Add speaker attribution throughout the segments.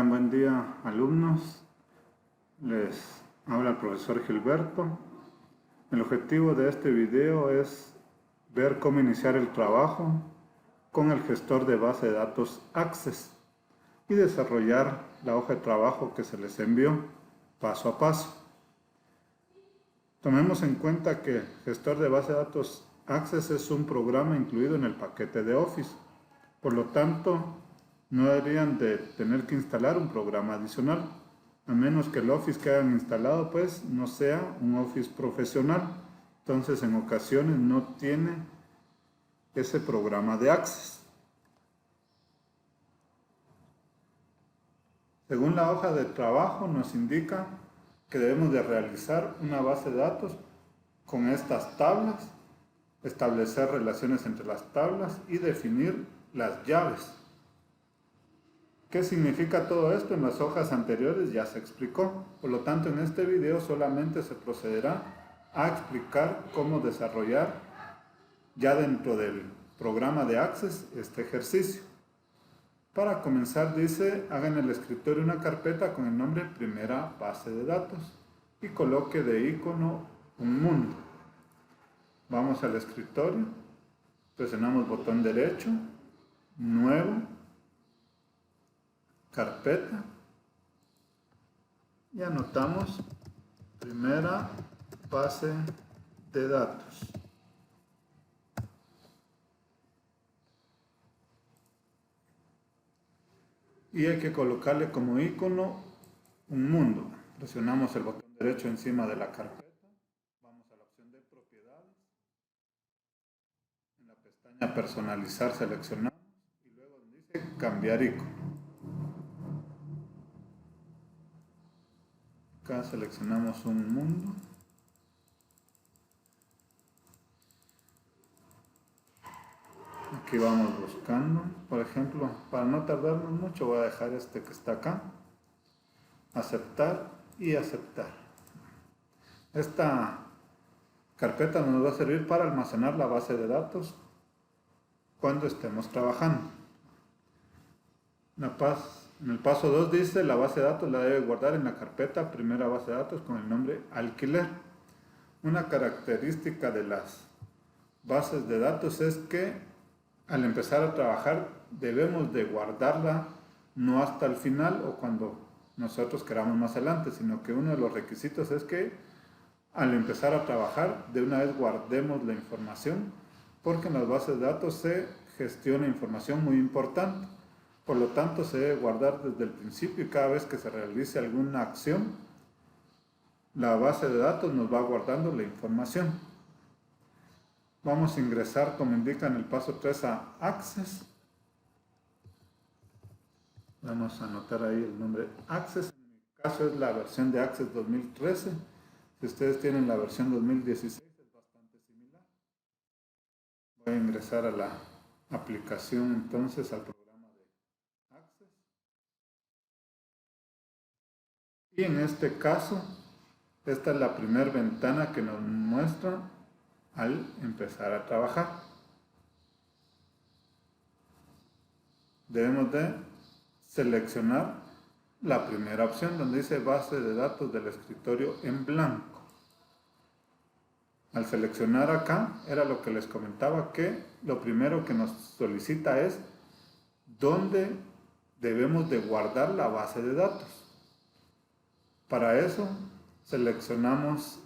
Speaker 1: Tengan buen día, alumnos. Les habla el profesor Gilberto. El objetivo de este video es ver cómo iniciar el trabajo con el gestor de base de datos Access y desarrollar la hoja de trabajo que se les envió paso a paso. Tomemos en cuenta que el gestor de base de datos Access es un programa incluido en el paquete de Office. Por lo tanto, no deberían de tener que instalar un programa adicional, a menos que el Office que hayan instalado pues no sea un Office profesional. Entonces en ocasiones no tiene ese programa de Access. Según la hoja de trabajo nos indica que debemos de realizar una base de datos con estas tablas, establecer relaciones entre las tablas y definir las llaves. ¿Qué significa todo esto? En las hojas anteriores ya se explicó. Por lo tanto, en este video solamente se procederá a explicar cómo desarrollar ya dentro del programa de Access este ejercicio. Para comenzar, dice, haga en el escritorio una carpeta con el nombre primera base de datos y coloque de icono un mundo. Vamos al escritorio, presionamos botón derecho, nuevo, carpeta y anotamos primera base de datos. Y hay que colocarle como icono un mundo. Presionamos el botón derecho encima de la carpeta, vamos a la opción de propiedades, en la pestaña personalizar seleccionamos y luego dice cambiar icono. Acá seleccionamos un mundo. Aquí vamos buscando, por ejemplo, para no tardarnos mucho voy a dejar este que está acá, aceptar y aceptar. Esta carpeta nos va a servir para almacenar la base de datos cuando estemos trabajando. En el paso 2 dice, la base de datos la debe guardar en la carpeta primera base de datos con el nombre alquiler. Una característica de las bases de datos es que al empezar a trabajar debemos de guardarla no hasta el final o cuando nosotros queramos más adelante, sino que uno de los requisitos es que al empezar a trabajar de una vez guardemos la información, porque en las bases de datos se gestiona información muy importante. Por lo tanto, se debe guardar desde el principio y cada vez que se realice alguna acción, la base de datos nos va guardando la información. Vamos a ingresar, como indica en el paso 3, a Access. Vamos a anotar ahí el nombre Access. En mi caso es la versión de Access 2013. Si ustedes tienen la versión 2016 es bastante similar. Voy a ingresar a la aplicación entonces, al programa de Access. Y en este caso, esta es la primera ventana que nos muestra al empezar a trabajar. Debemos de seleccionar la primera opción donde dice base de datos del escritorio en blanco. Al seleccionar acá, era lo que les comentaba, que lo primero que nos solicita es dónde debemos de guardar la base de datos. Para eso seleccionamos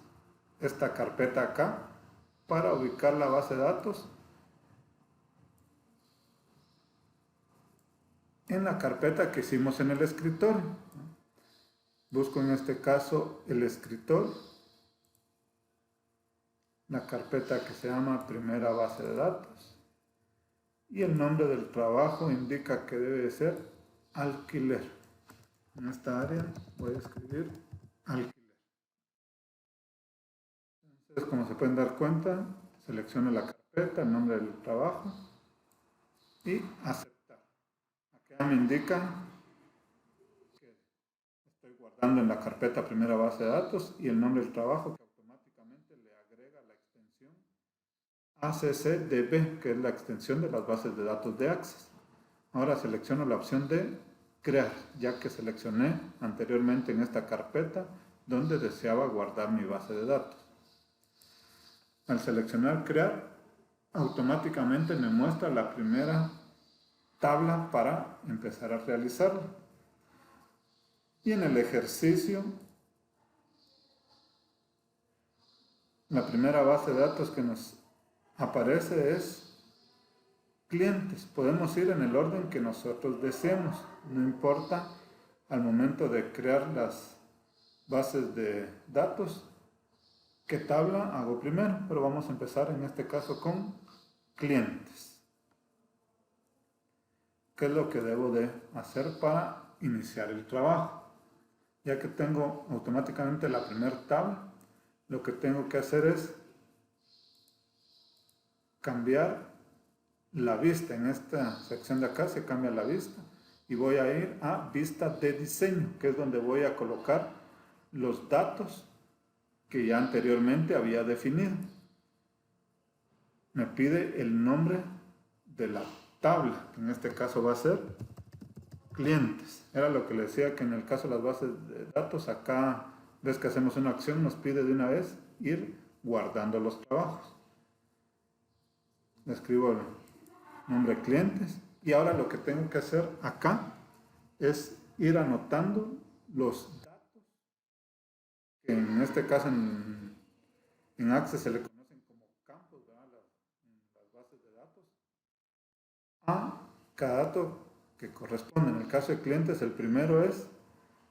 Speaker 1: esta carpeta acá para ubicar la base de datos en la carpeta que hicimos en el escritorio. Busco en este caso el escritorio, la carpeta que se llama primera base de datos y el nombre del trabajo indica que debe ser alquiler. En esta área voy a escribir alquiler. Entonces, como se pueden dar cuenta, selecciono la carpeta, el nombre del trabajo y aceptar. Acá me indica que estoy guardando en la carpeta primera base de datos y el nombre del trabajo que automáticamente le agrega la extensión ACCDB, que es la extensión de las bases de datos de Access. Ahora selecciono la opción de crear, ya que seleccioné anteriormente en esta carpeta donde deseaba guardar mi base de datos. Al seleccionar crear, automáticamente me muestra la primera tabla para empezar a realizarlo. Y en el ejercicio, la primera base de datos que nos aparece es clientes. Podemos ir en el orden que nosotros deseemos, no importa al momento de crear las bases de datos qué tabla hago primero, pero vamos a empezar en este caso con clientes. ¿Qué es lo que debo de hacer para iniciar el trabajo? Ya que tengo automáticamente la primera tabla, lo que tengo que hacer es cambiar la vista. En esta sección de acá se cambia la vista y voy a ir a vista de diseño, que es donde voy a colocar los datos que ya anteriormente había definido. Me pide el nombre de la tabla, que en este caso va a ser clientes. Era lo que le decía, que en el caso de las bases de datos, acá ves que hacemos una acción, nos pide de una vez ir guardando los trabajos. Le escribo el nombre clientes y ahora lo que tengo que hacer acá es ir anotando los datos, que en este caso en Access se le conocen como campos, ¿verdad? Las bases de datos, a cada dato que corresponde. En el caso de clientes, el primero es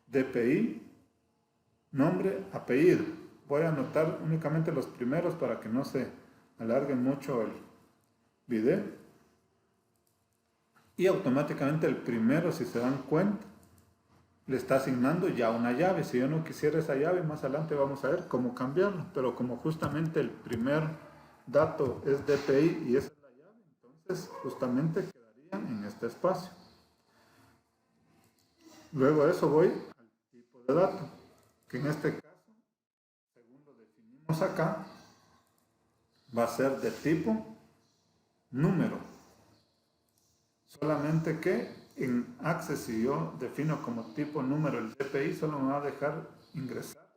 Speaker 1: DPI, nombre, apellido. Voy a anotar únicamente los primeros para que no se alargue mucho el video. Y automáticamente el primero, si se dan cuenta, le está asignando ya una llave. Si yo no quisiera esa llave, más adelante vamos a ver cómo cambiarla. Pero como justamente el primer dato es DPI y esa es la llave, entonces justamente quedaría en este espacio. Luego de eso voy al tipo de dato, que en este caso, según lo definimos acá, va a ser de tipo número. Solamente que en Access, si yo defino como tipo número el DPI, solo me va a dejar ingresar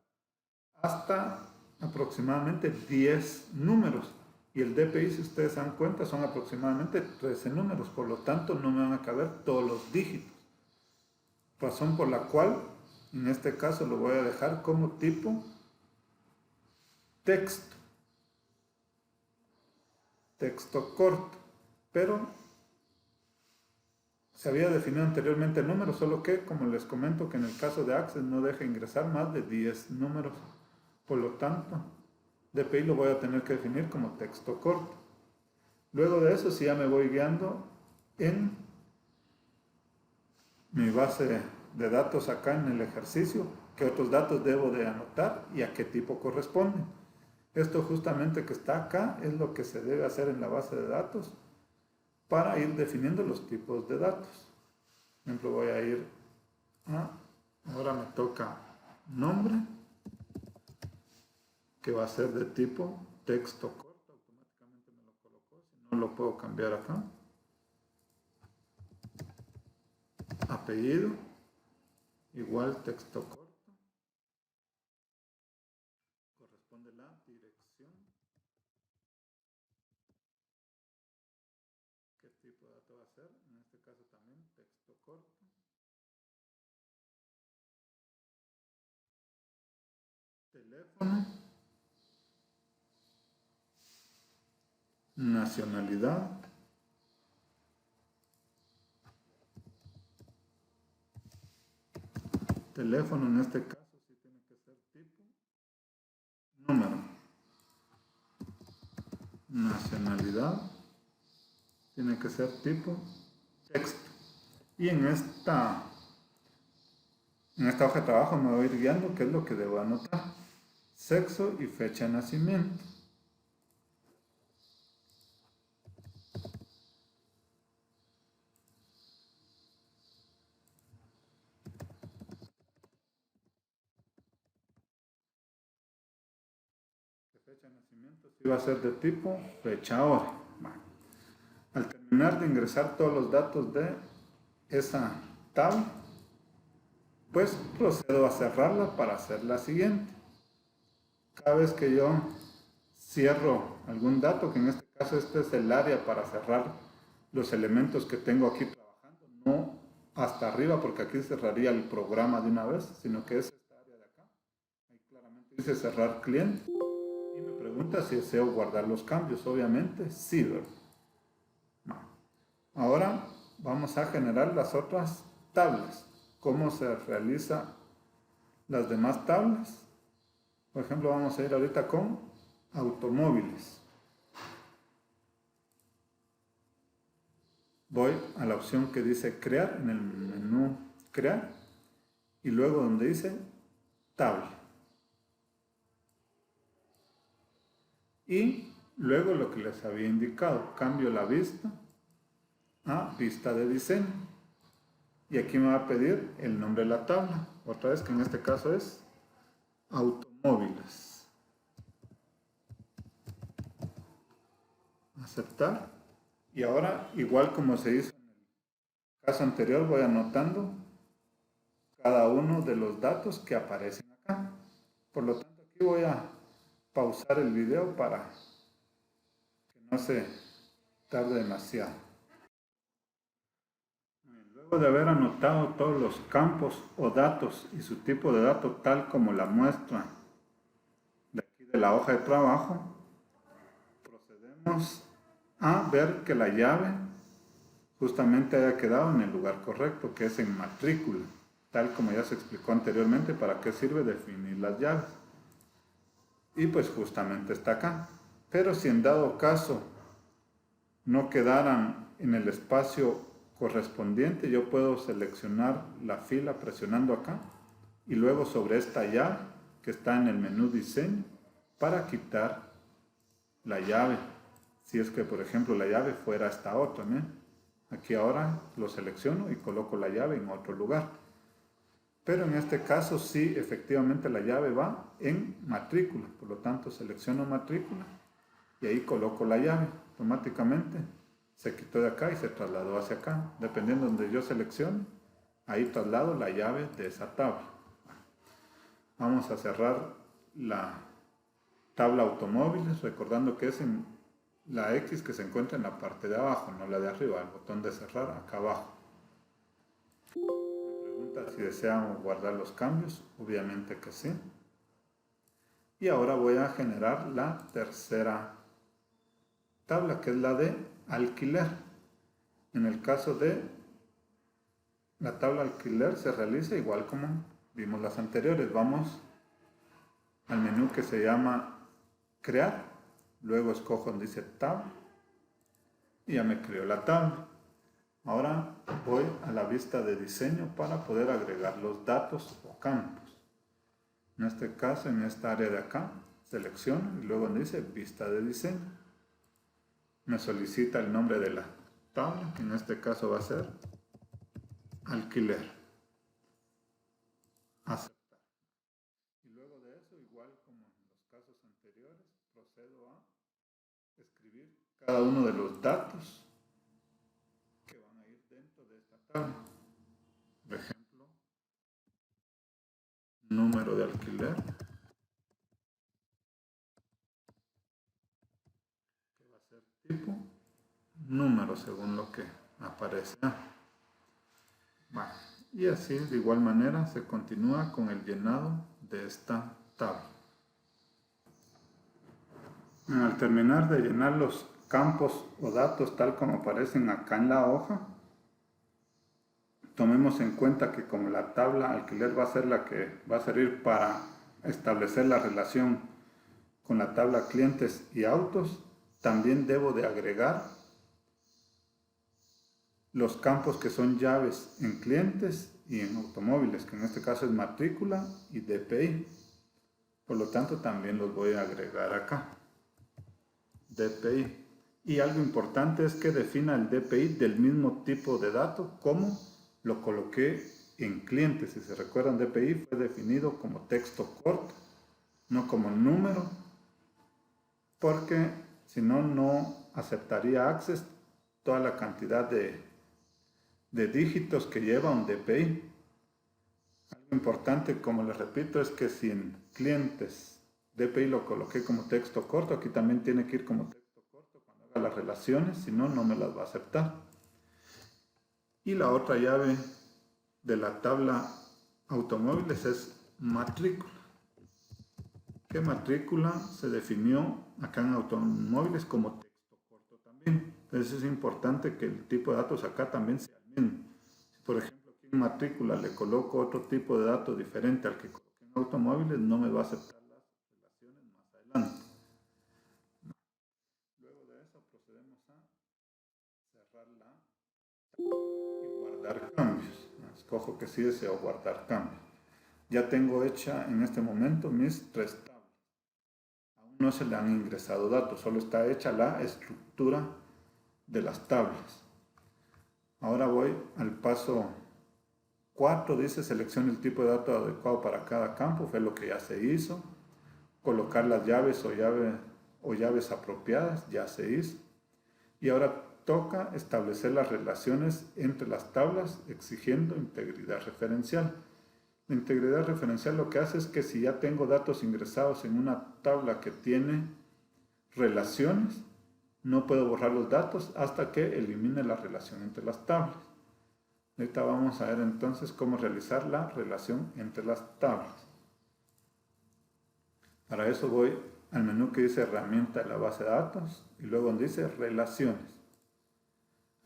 Speaker 1: hasta aproximadamente 10 números. Y el DPI, si ustedes se dan cuenta, son aproximadamente 13 números. Por lo tanto, no me van a caber todos los dígitos. Razón por la cual, en este caso, lo voy a dejar como tipo texto. Texto corto. Pero se había definido anteriormente el número, solo que, como les comento, que en el caso de Access no deja ingresar más de 10 números. Por lo tanto, DPI lo voy a tener que definir como texto corto. Luego de eso, sí ya me voy guiando en mi base de datos acá en el ejercicio, qué otros datos debo de anotar y a qué tipo corresponden. Esto justamente que está acá es lo que se debe hacer en la base de datos para ir definiendo los tipos de datos. Por ejemplo, voy a ir a, ahora me toca nombre, que va a ser de tipo texto corto, automáticamente me lo colocó, si no lo puedo cambiar acá. Apellido, igual texto corto, corresponde la dirección. ¿Qué tipo de dato va a ser? En este caso también texto corto. Teléfono, nacionalidad, teléfono en este caso sí tiene que ser tipo número, nacionalidad tiene que ser tipo texto. Y en esta hoja de trabajo me voy a ir guiando qué es lo que debo anotar: sexo y fecha de nacimiento. Fecha de nacimiento sí va a ser de tipo fecha-hora. Al terminar de ingresar todos los datos de esa tabla, pues procedo a cerrarla para hacer la siguiente. Cada vez que yo cierro algún dato, que en este caso este es el área para cerrar los elementos que tengo aquí trabajando, no hasta arriba porque aquí cerraría el programa de una vez, sino que es esta área de acá. Ahí claramente dice cerrar cliente y me pregunta si deseo guardar los cambios. Obviamente sí, ¿verdad? Ahora vamos a generar las otras tablas. ¿Cómo se realizan las demás tablas? Por ejemplo, vamos a ir ahorita con automóviles. Voy a la opción que dice crear, en el menú crear, y luego donde dice tabla. Y luego lo que les había indicado, cambio la vista a vista de diseño. Y aquí me va a pedir el nombre de la tabla, otra vez que en este caso es automóviles. Aceptar. Y ahora, igual como se hizo en el caso anterior, voy anotando cada uno de los datos que aparecen acá. Por lo tanto, aquí voy a pausar el video para que no se tarde demasiado. Luego de haber anotado todos los campos o datos y su tipo de dato tal como la muestra de aquí de la hoja de trabajo, procedemos a ver que la llave justamente haya quedado en el lugar correcto, que es en matrícula, tal como ya se explicó anteriormente para qué sirve definir las llaves. Y pues justamente está acá. Pero si en dado caso no quedaran en el espacio correspondiente, yo puedo seleccionar la fila presionando acá y luego sobre esta llave que está en el menú diseño para quitar la llave. Si es que por ejemplo la llave fuera esta otra, ¿no? Aquí ahora lo selecciono y coloco la llave en otro lugar. Pero en este caso sí, efectivamente la llave va en matrícula. Por lo tanto selecciono matrícula y ahí coloco la llave. Automáticamente se quitó de acá y se trasladó hacia acá. Dependiendo de donde yo seleccione, ahí traslado la llave de esa tabla. Vamos a cerrar la tabla automóviles, recordando que es en la X que se encuentra en la parte de abajo, no la de arriba, el botón de cerrar acá abajo. Me pregunta si deseamos guardar los cambios, obviamente que sí. Y ahora voy a generar la tercera tabla, que es la de alquiler. En el caso de la tabla alquiler se realiza igual como vimos las anteriores. Vamos al menú que se llama crear, luego escojo donde dice tab y ya me creó la tabla. Ahora voy a la vista de diseño para poder agregar los datos o campos. En este caso, en esta área de acá, selecciono y luego donde dice vista de diseño, me solicita el nombre de la tabla, que en este caso va a ser alquiler. Aceptar. Y luego de eso, igual como en los casos anteriores, procedo a escribir cada uno de los datos que van a ir dentro de esta tabla. Por ejemplo, número de alquiler, que va a ser tipo, número según lo que aparece. Bueno, y así de igual manera se continúa con el llenado de esta tabla. Al terminar de llenar los campos o datos tal como aparecen acá en la hoja, tomemos en cuenta que como la tabla alquiler va a ser la que va a servir para establecer la relación con la tabla clientes y autos, también debo de agregar los campos que son llaves en clientes y en automóviles, que en este caso es matrícula y DPI. Por lo tanto, también los voy a agregar acá. DPI. Y algo importante es que defina el DPI del mismo tipo de dato como lo coloqué en clientes. Si se recuerdan, DPI fue definido como texto corto, no como número, porque si no, no aceptaría Access toda la cantidad de dígitos que lleva un DPI. Algo importante, como les repito, es que si en clientes DPI lo coloqué como texto corto, aquí también tiene que ir como texto corto cuando haga las relaciones, si no, no me las va a aceptar. Y la otra llave de la tabla automóviles es matrícula. ¿Qué matrícula se definió acá en automóviles como texto corto también? Entonces es importante que el tipo de datos acá también sea el mismo. Si por ejemplo aquí en matrícula le coloco otro tipo de dato diferente al que coloqué en automóviles, no me va a aceptar las relaciones más adelante. Luego de eso procedemos a cerrarla y guardar cambios. Escojo que sí deseo guardar cambios. Ya tengo hecha en este momento mis 3 tablas. Aún no se le han ingresado datos, solo está hecha la estructura de las tablas. Ahora voy al paso 4, dice seleccione el tipo de dato adecuado para cada campo, fue lo que ya se hizo. Colocar las llaves o llaves apropiadas, ya se hizo. Y ahora toca establecer las relaciones entre las tablas exigiendo integridad referencial. La integridad referencial lo que hace es que si ya tengo datos ingresados en una tabla que tiene relaciones, no puedo borrar los datos hasta que elimine la relación entre las tablas. Ahorita vamos a ver entonces cómo realizar la relación entre las tablas. Para eso voy al menú que dice herramienta de la base de datos y luego donde dice relaciones.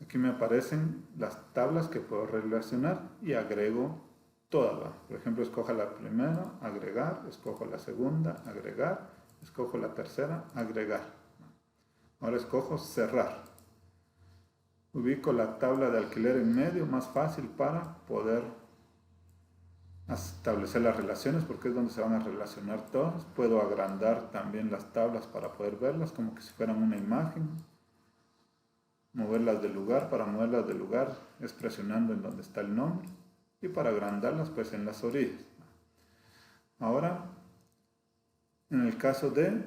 Speaker 1: Aquí me aparecen las tablas que puedo relacionar y agrego todas. Por ejemplo, escojo la primera, agregar, escojo la segunda, agregar, escojo la tercera, agregar. Ahora escojo cerrar. Ubico la tabla de alquiler en medio, más fácil para poder establecer las relaciones porque es donde se van a relacionar todas. Puedo agrandar también las tablas para poder verlas como que si fueran una imagen. Moverlas del lugar, para moverlas del lugar es presionando en donde está el nombre y para agrandarlas pues en las orillas. Ahora, en el caso de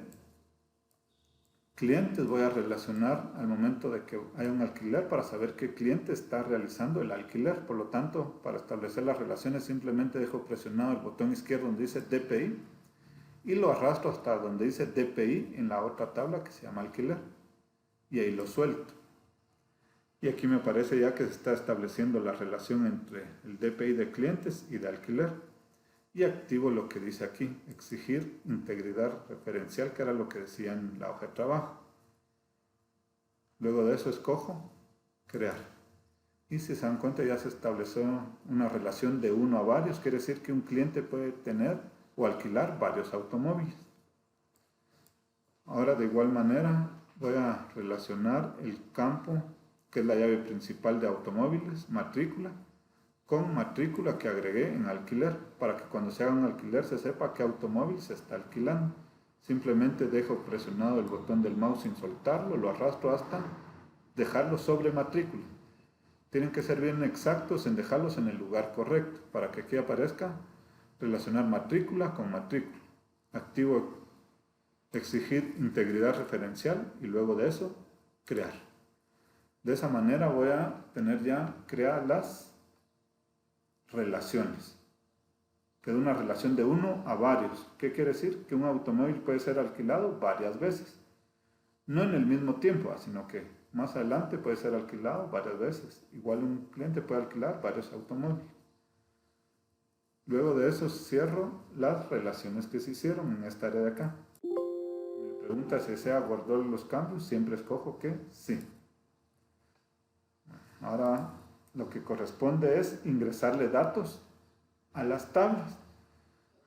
Speaker 1: clientes voy a relacionar al momento de que haya un alquiler para saber qué cliente está realizando el alquiler. Por lo tanto, para establecer las relaciones simplemente dejo presionado el botón izquierdo donde dice DPI y lo arrastro hasta donde dice DPI en la otra tabla que se llama alquiler y ahí lo suelto. Y aquí me aparece ya que se está estableciendo la relación entre el DPI de clientes y de alquiler. Y activo lo que dice aquí, exigir integridad referencial, que era lo que decía en la hoja de trabajo. Luego de eso escojo crear. Y si se dan cuenta ya se estableció una relación de 1 a varios, quiere decir que un cliente puede tener o alquilar varios automóviles. Ahora de igual manera voy a relacionar el campo que es la llave principal de automóviles, matrícula, con matrícula que agregué en alquiler, para que cuando se haga un alquiler se sepa qué automóvil se está alquilando. Simplemente dejo presionado el botón del mouse sin soltarlo, lo arrastro hasta dejarlo sobre matrícula. Tienen que ser bien exactos en dejarlos en el lugar correcto, para que aquí aparezca relacionar matrícula con matrícula. Activo exigir integridad referencial y luego de eso crear. De esa manera voy a tener ya creadas las relaciones. Queda una relación de 1 a varios. ¿Qué quiere decir? Que un automóvil puede ser alquilado varias veces. No en el mismo tiempo, sino que más adelante puede ser alquilado varias veces. Igual un cliente puede alquilar varios automóviles. Luego de eso cierro las relaciones que se hicieron en esta área de acá. Me pregunta si desea guardar los cambios. Siempre escojo que sí. Ahora lo que corresponde es ingresarle datos a las tablas,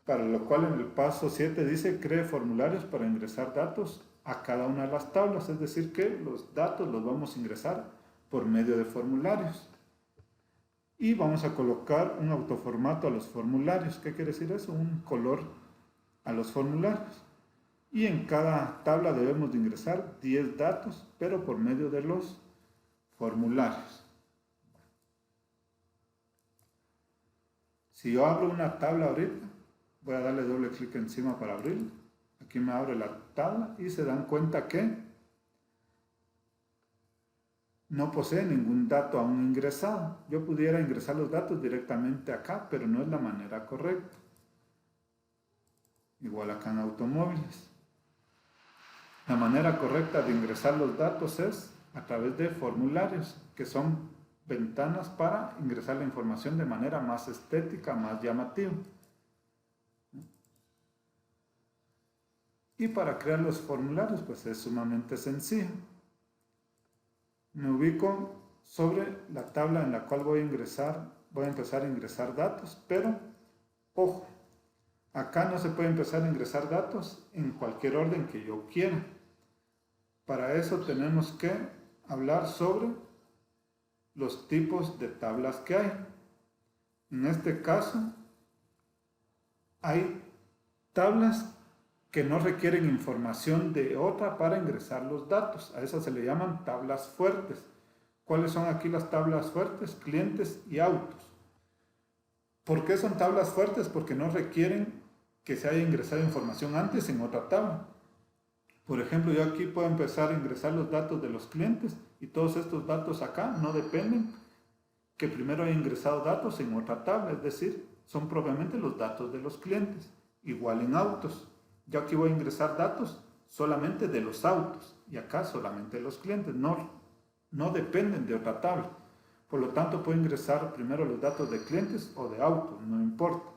Speaker 1: para lo cual en el paso 7 dice cree formularios para ingresar datos a cada una de las tablas, es decir que los datos los vamos a ingresar por medio de formularios. Y vamos a colocar un autoformato a los formularios. ¿Qué quiere decir eso? Un color a los formularios. Y en cada tabla debemos de ingresar 10 datos, pero por medio de los formularios. Si yo abro una tabla ahorita, voy a darle doble clic encima para abrirla. Aquí me abre la tabla y se dan cuenta que no posee ningún dato aún ingresado. Yo pudiera ingresar los datos directamente acá, pero no es la manera correcta. Igual acá en automóviles. La manera correcta de ingresar los datos es a través de formularios, que son ventanas para ingresar la información de manera más estética, más llamativa. Y para crear los formularios, pues es sumamente sencillo. Me ubico sobre la tabla en la cual voy a empezar a ingresar datos, pero ojo, acá no se puede empezar a ingresar datos en cualquier orden que yo quiera. Para eso tenemos que hablar sobre los tipos de tablas que hay. En este caso, hay tablas que no requieren información de otra para ingresar los datos. A esas se le llaman tablas fuertes. ¿Cuáles son aquí las tablas fuertes? Clientes y autos. ¿Por qué son tablas fuertes? Porque no requieren que se haya ingresado información antes en otra tabla. Por ejemplo, yo aquí puedo empezar a ingresar los datos de los clientes y todos estos datos acá no dependen que primero haya ingresado datos en otra tabla, es decir, son propiamente los datos de los clientes. Igual en autos. Yo aquí voy a ingresar datos solamente de los autos y acá solamente de los clientes, no dependen de otra tabla. Por lo tanto, puedo ingresar primero los datos de clientes o de autos, no importa.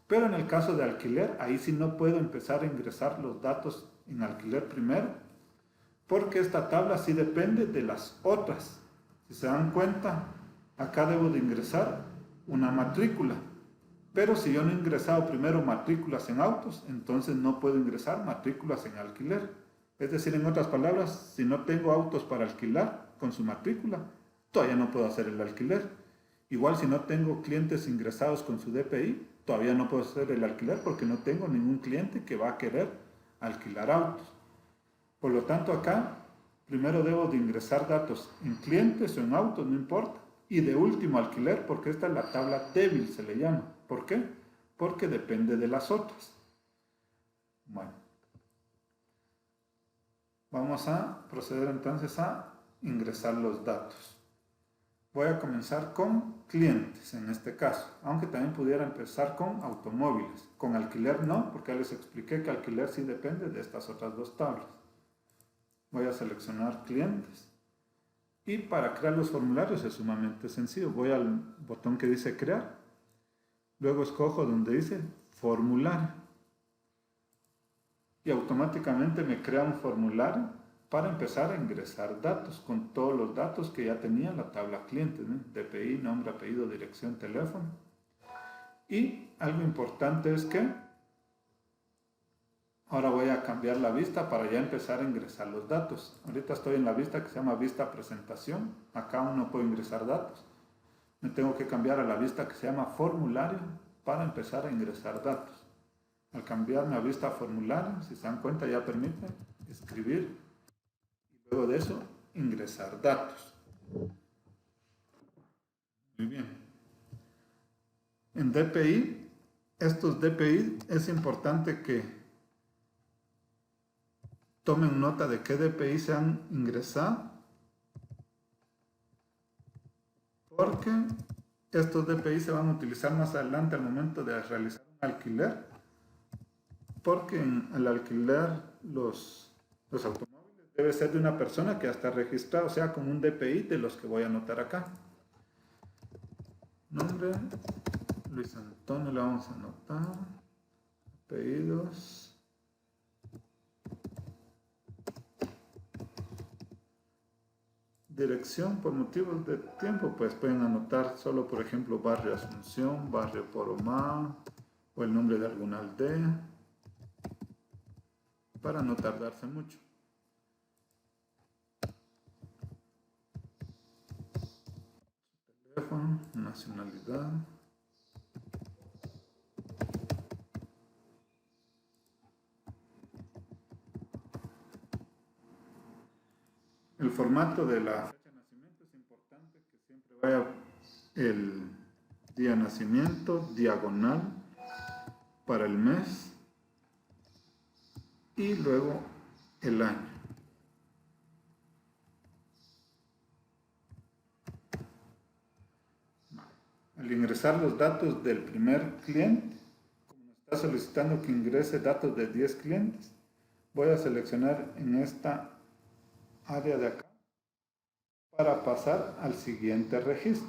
Speaker 1: Pero en el caso de alquiler, ahí sí no puedo empezar a ingresar los datos en alquiler primero, porque esta tabla sí depende de las otras. Si se dan cuenta, acá debo de ingresar una matrícula. Pero si yo no he ingresado primero matrículas en autos, entonces no puedo ingresar matrículas en alquiler. Es decir, en otras palabras, si no tengo autos para alquilar con su matrícula, todavía no puedo hacer el alquiler. Igual si no tengo clientes ingresados con su DPI, todavía no puedo hacer el alquiler porque no tengo ningún cliente que va a querer alquilar autos. Por lo tanto, acá primero debo de ingresar datos en clientes o en autos, no importa. Y de último alquiler, porque esta es la tabla débil, se le llama. ¿Por qué? Porque depende de las otras. Bueno, vamos a proceder entonces a ingresar los datos. Voy a comenzar con clientes en este caso, aunque también pudiera empezar con automóviles. Con alquiler no, porque ya les expliqué que alquiler sí depende de estas otras dos tablas. Voy a seleccionar clientes. Y para crear los formularios es sumamente sencillo. Voy al botón que dice crear. Luego escojo donde dice formulario. Y automáticamente me crea un formulario para empezar a ingresar datos con todos los datos que ya tenía en la tabla clientes, ¿no? DPI, nombre, apellido, dirección, teléfono. Y algo importante es que ahora voy a cambiar la vista para ya empezar a ingresar los datos. Ahorita estoy en la vista que se llama vista presentación. Acá aún no puedo ingresar datos. Me tengo que cambiar a la vista que se llama formulario para empezar a ingresar datos. Al cambiarme a vista formulario, si se dan cuenta, ya permite escribir y luego de eso ingresar datos. Muy bien. En DPI, estos DPI es importante que tomen nota de qué DPI se han ingresado, porque estos DPI se van a utilizar más adelante al momento de realizar un alquiler, porque en el alquiler los automóviles debe ser de una persona que ya está registrada, o sea, con un DPI de los que voy a anotar acá. Nombre, Luis Antonio, le vamos a anotar. Apellidos. Dirección, por motivos de tiempo, pues pueden anotar solo, por ejemplo, Barrio Asunción, Barrio Poromá, o el nombre de alguna aldea, para no tardarse mucho. Teléfono, nacionalidad. El formato de la fecha de nacimiento es importante que siempre vaya el día de nacimiento, diagonal para el mes y luego el año. Al ingresar los datos del primer cliente, como nos está solicitando que ingrese datos de 10 clientes, voy a seleccionar en esta área de acá para pasar al siguiente registro.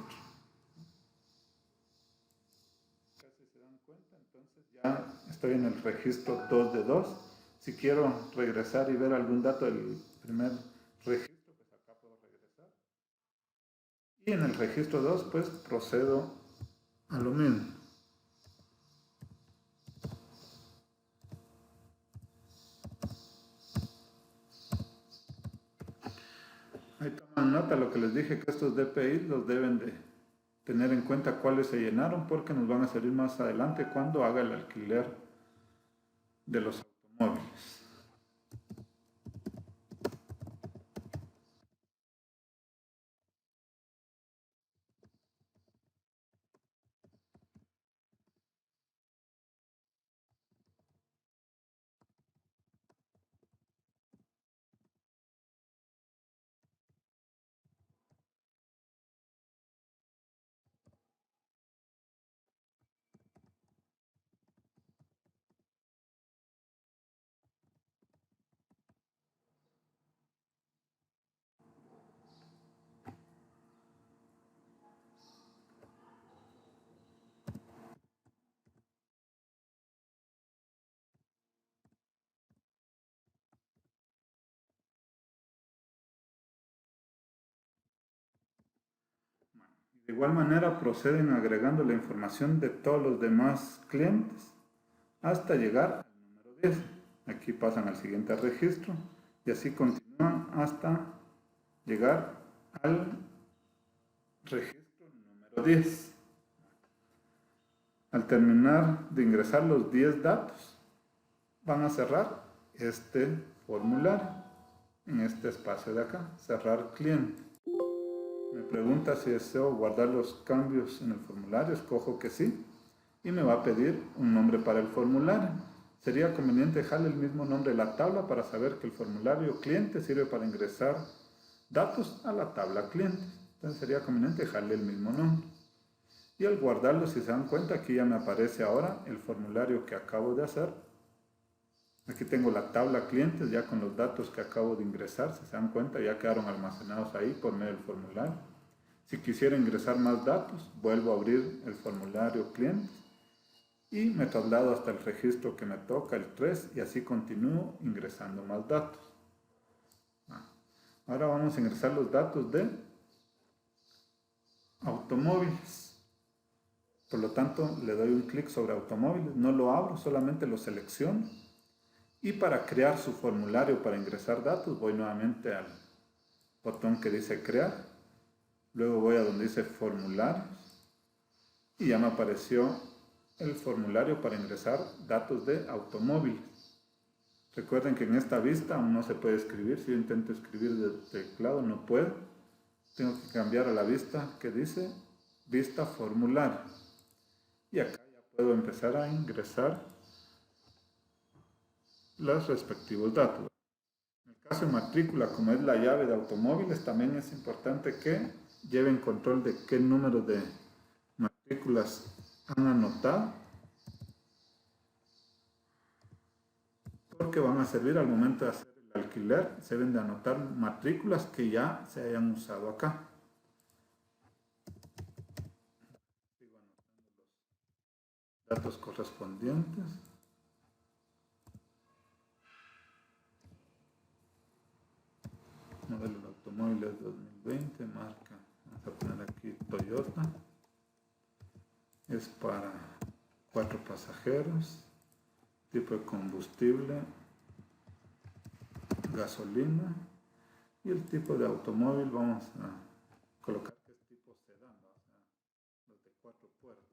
Speaker 1: Casi se dan cuenta, entonces ya estoy en el registro 2 de 2. Si quiero regresar y ver algún dato del primer registro, pues acá puedo regresar. Y en el registro 2, pues procedo a lo mismo. Ahí toman nota lo que les dije, que estos DPI los deben de tener en cuenta cuáles se llenaron, porque nos van a servir más adelante cuando haga el alquiler de los automóviles. De igual manera proceden agregando la información de todos los demás clientes hasta llegar al número 10. Aquí pasan al siguiente registro y así continúan hasta llegar al registro número 10. Al terminar de ingresar los 10 datos, van a cerrar este formulario en este espacio de acá, cerrar cliente. Me pregunta si deseo guardar los cambios en el formulario, escojo que sí y me va a pedir un nombre para el formulario. Sería conveniente dejarle el mismo nombre de la tabla para saber que el formulario cliente sirve para ingresar datos a la tabla cliente. Entonces sería conveniente dejarle el mismo nombre. Y al guardarlo, si se dan cuenta, aquí ya me aparece ahora el formulario que acabo de hacer. Aquí tengo la tabla clientes ya con los datos que acabo de ingresar. Si se dan cuenta, ya quedaron almacenados ahí por medio del formulario. Si quisiera ingresar más datos, vuelvo a abrir el formulario clientes y me traslado hasta el registro que me toca, el 3, y así continúo ingresando más datos. Ahora vamos a ingresar los datos de automóviles. Por lo tanto, le doy un clic sobre automóviles, no lo abro, solamente lo selecciono. Y para crear su formulario para ingresar datos, voy nuevamente al botón que dice crear. Luego voy a donde dice formularios y ya me apareció el formulario para ingresar datos de automóviles. Recuerden que en esta vista aún no se puede escribir. Si yo intento escribir del teclado no puedo. Tengo que cambiar a la vista que dice vista formulario. Y acá ya puedo empezar a ingresar los respectivos datos. En el caso de matrícula, como es la llave de automóviles, también es importante que lleven control de qué número de matrículas han anotado, porque van a servir al momento de hacer el alquiler. Se deben de anotar matrículas que ya se hayan usado acá. Sigo anotando los datos correspondientes. Modelo de automóviles 2020, marca, vamos a poner aquí Toyota. Es para 4 pasajeros, tipo de combustible, gasolina, y el tipo de automóvil vamos a colocar que es tipo sedán, o sea, los de 4 puertas.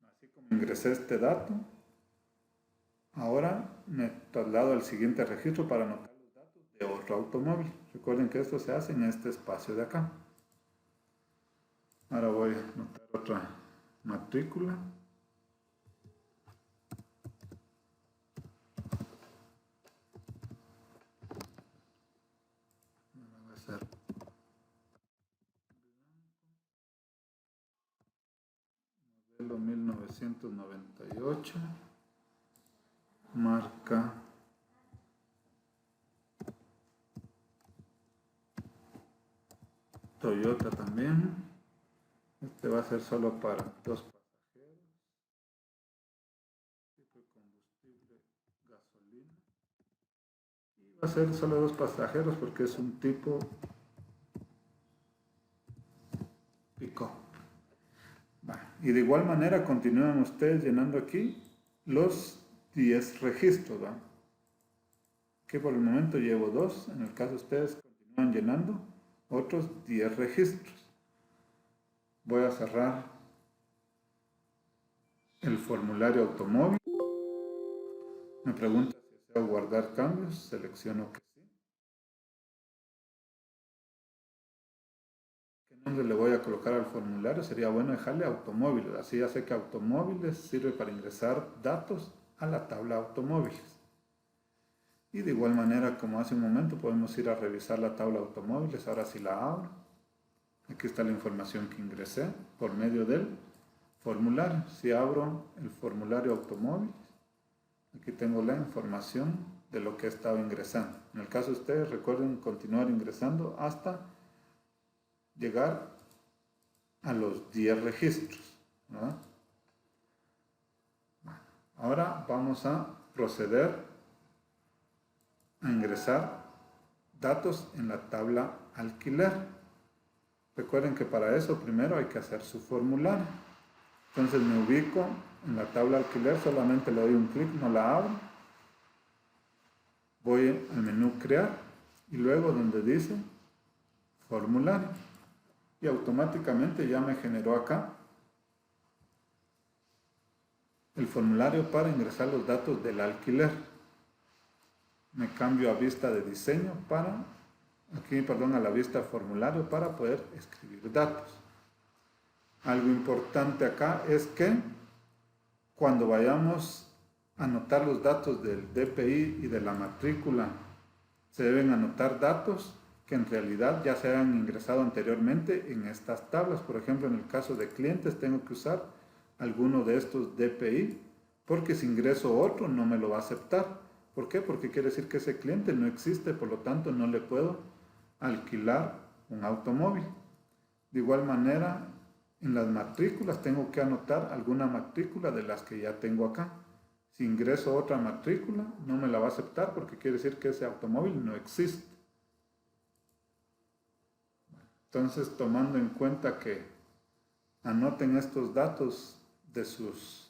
Speaker 1: Así como ingresé este dato, ahora me traslado al siguiente registro para anotar los datos de otro automóvil. Recuerden que esto se hace en este espacio de acá. Ahora voy a anotar otra matrícula. 1998, marca Toyota también. Este va a ser solo para 2 pasajeros, tipo de combustible gasolina, y va a ser solo 2 pasajeros porque es un tipo pick-up. Y de igual manera continúan ustedes llenando aquí los 10 registros, ¿va? Que por el momento llevo 2, en el caso ustedes continúan llenando otros 10 registros. Voy a cerrar el formulario automóvil. Me pregunta si deseo guardar cambios, selecciono que sí. ¿Qué nombre le voy a colocar al formulario? Sería bueno dejarle automóviles, así ya sé que automóviles sirve para ingresar datos a la tabla automóviles. Y de igual manera, como hace un momento, podemos ir a revisar la tabla automóviles. Ahora sí la abro. Aquí está la información que ingresé por medio del formulario. Si abro el formulario automóviles, aquí tengo la información de lo que he estado ingresando. En el caso de ustedes, recuerden continuar ingresando hasta llegar a los 10 registros, ¿verdad? Ahora vamos a proceder a ingresar datos en la tabla alquiler. Recuerden que para eso primero hay que hacer su formulario. Entonces me ubico en la tabla alquiler, solamente le doy un clic, no la abro. Voy al menú crear y luego donde dice formulario. Y automáticamente ya me generó acá el formulario para ingresar los datos del alquiler. Me cambio a vista de diseño a la vista formulario para poder escribir datos. Algo importante acá es que cuando vayamos a anotar los datos del DPI y de la matrícula, se deben anotar datos que en realidad ya se hayan ingresado anteriormente en estas tablas. Por ejemplo, en el caso de clientes tengo que usar alguno de estos DPI porque si ingreso otro no me lo va a aceptar. ¿Por qué? Porque quiere decir que ese cliente no existe, por lo tanto no le puedo alquilar un automóvil. De igual manera, en las matrículas tengo que anotar alguna matrícula de las que ya tengo acá. Si ingreso otra matrícula, no me la va a aceptar porque quiere decir que ese automóvil no existe. Entonces, tomando en cuenta que anoten estos datos de sus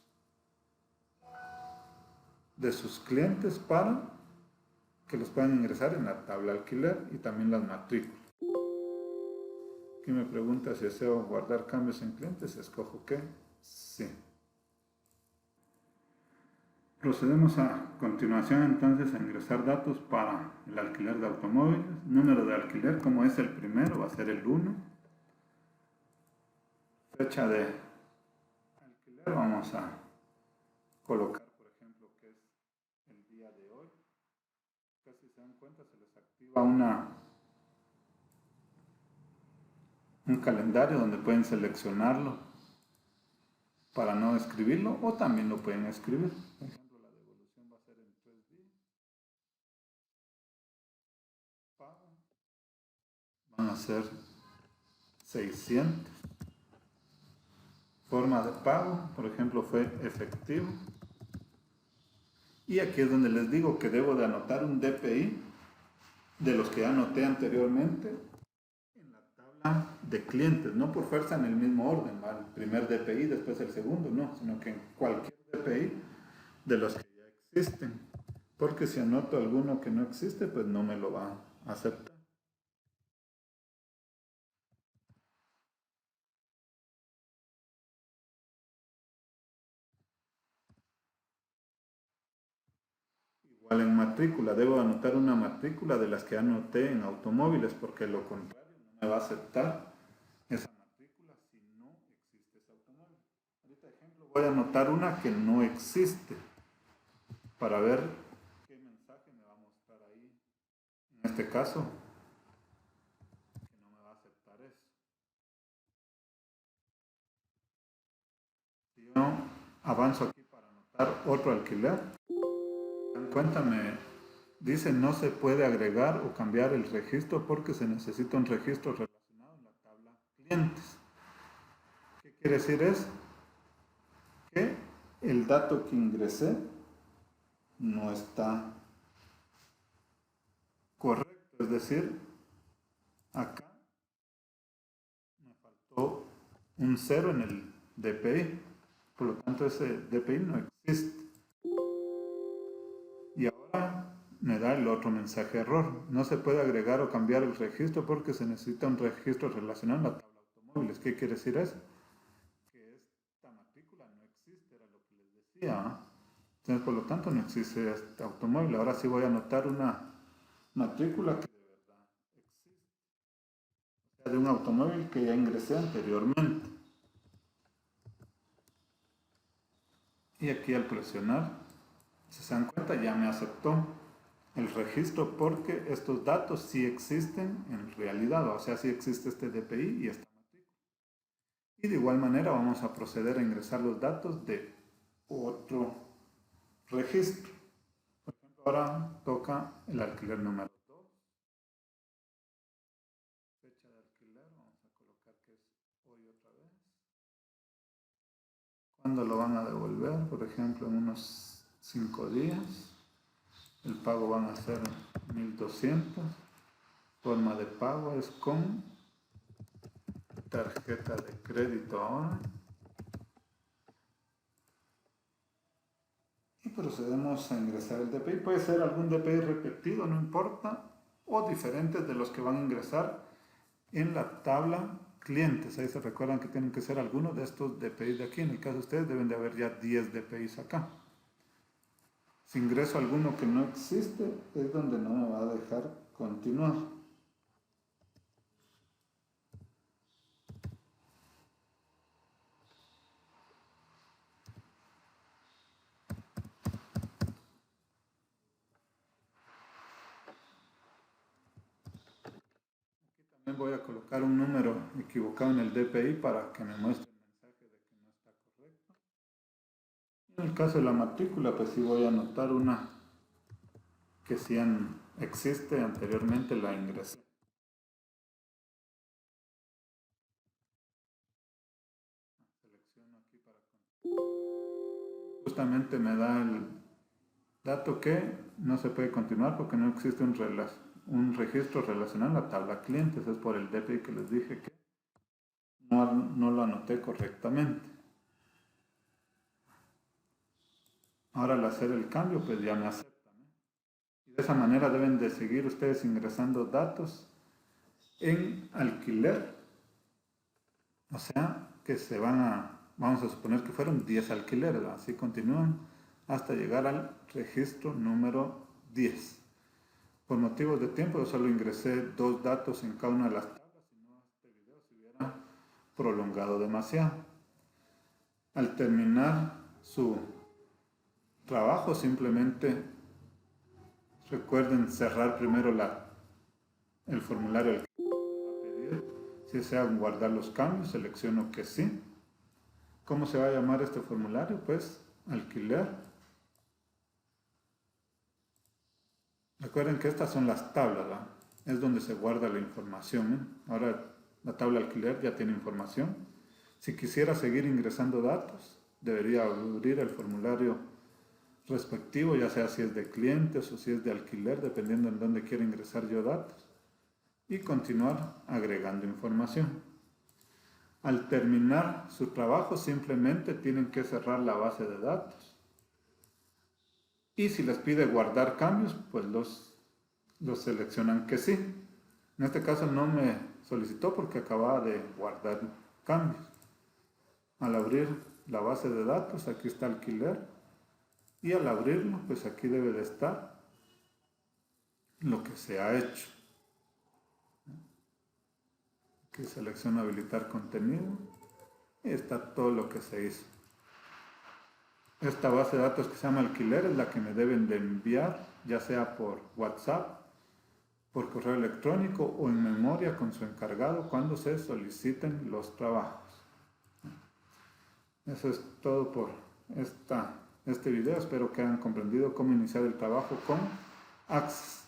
Speaker 1: clientes para que los puedan ingresar en la tabla alquiler y también las matrículas. Aquí me pregunta si deseo guardar cambios en clientes, escojo que sí. Procedemos a continuación entonces a ingresar datos para el alquiler de automóviles. Número de alquiler, como es el primero, va a ser el 1. Fecha de alquiler, vamos a colocar, por ejemplo, que es el día de hoy. Si se dan cuenta, se les activa un calendario donde pueden seleccionarlo para no escribirlo o también lo pueden escribir. Por ejemplo, la devolución va a ser en 3 días. Pago van a ser 600. Forma de pago, por ejemplo, fue efectivo. Y aquí es donde les digo que debo de anotar un DPI de los que ya anoté anteriormente en la tabla de clientes, no por fuerza en el mismo orden, ¿va? El primer DPI, después el segundo, no, sino que en cualquier DPI de los que ya existen, porque si anoto alguno que no existe, pues no me lo va a aceptar. Igual en matrícula, debo anotar una matrícula de las que anoté en automóviles, porque lo contrario no me va a aceptar esa matrícula si no existe ese automóvil. Ahorita, ejemplo, voy a anotar una que no existe para ver qué mensaje me va a mostrar ahí. En este caso, que no me va a aceptar eso. Si yo Avanzo aquí para anotar otro alquiler. En cuenta me dice no se puede agregar o cambiar el registro porque se necesita un registro relacionado en la tabla clientes. ¿Qué quiere decir eso? Que el dato que ingresé no está correcto, es decir, acá me faltó un 0 en el DPI, por lo tanto ese DPI no existe. Y ahora me da el otro mensaje error. No se puede agregar o cambiar el registro porque se necesita un registro relacionado en la tabla de automóviles. ¿Qué quiere decir eso? Que esta matrícula no existe, era lo que les decía. Entonces, por lo tanto, no existe este automóvil. Ahora sí voy a anotar una matrícula que de verdad existe. O sea, de un automóvil que ya ingresé anteriormente. Y aquí al presionar, si se dan cuenta, ya me aceptó el registro porque estos datos sí existen en realidad, o sea, sí existe este DPI y esta matrícula. Y de igual manera vamos a proceder a ingresar los datos de otro registro. Por ejemplo, ahora toca el alquiler número 2, fecha de alquiler, vamos a colocar que es hoy otra vez. ¿Cuándo lo van a devolver? Por ejemplo, en unos 5 días. El pago van a ser 1.200. Forma de pago es con tarjeta de crédito ahora. Y procedemos a ingresar el DPI. Puede ser algún DPI repetido, no importa, o diferentes de los que van a ingresar en la tabla clientes. Ahí se recuerdan que tienen que ser algunos de estos DPI de aquí. En el caso de ustedes deben de haber ya 10 DPIs acá. Si ingreso alguno que no existe, es donde no me va a dejar continuar. También voy a colocar un número equivocado en el DPI para que me muestre el mensaje de que no está correcto. En el caso de la matrícula, pues sí voy a anotar una que sí existe, anteriormente la ingresé. Selecciono aquí para justamente me da el dato que no se puede continuar porque no existe un registro relacionado en la tabla clientes. Es por el DPI que les dije que no lo anoté correctamente. Ahora al hacer el cambio, pues ya me aceptan, ¿no? Y de esa manera deben de seguir ustedes ingresando datos en alquiler. O sea, que vamos a suponer que fueron 10 alquileres, ¿no? Así continúan hasta llegar al registro número 10. Por motivos de tiempo yo solo ingresé 2 datos en cada una de las tablas, si no este video se hubiera prolongado demasiado. Al terminar su trabajo simplemente recuerden cerrar primero el formulario al que va a pedir. Si desean guardar los cambios, selecciono que sí. ¿Cómo se va a llamar este formulario? Pues alquiler. Recuerden que estas son las tablas, ¿verdad? Es donde se guarda la información, ¿eh? Ahora la tabla alquiler ya tiene información. Si quisiera seguir ingresando datos, debería abrir el formulario respectivo, ya sea si es de clientes o si es de alquiler, dependiendo en dónde quiera ingresar yo datos, y continuar agregando información. Al terminar su trabajo, simplemente tienen que cerrar la base de datos. Y si les pide guardar cambios, pues los seleccionan que sí. En este caso no me solicitó porque acababa de guardar cambios. Al abrir la base de datos, aquí está alquiler. Y al abrirlo, pues aquí debe de estar lo que se ha hecho. Aquí selecciono habilitar contenido. Y está todo lo que se hizo. Esta base de datos que se llama alquiler es la que me deben de enviar, ya sea por WhatsApp, por correo electrónico o en memoria con su encargado cuando se soliciten los trabajos. Eso es todo por este video. Espero que hayan comprendido cómo iniciar el trabajo con Access.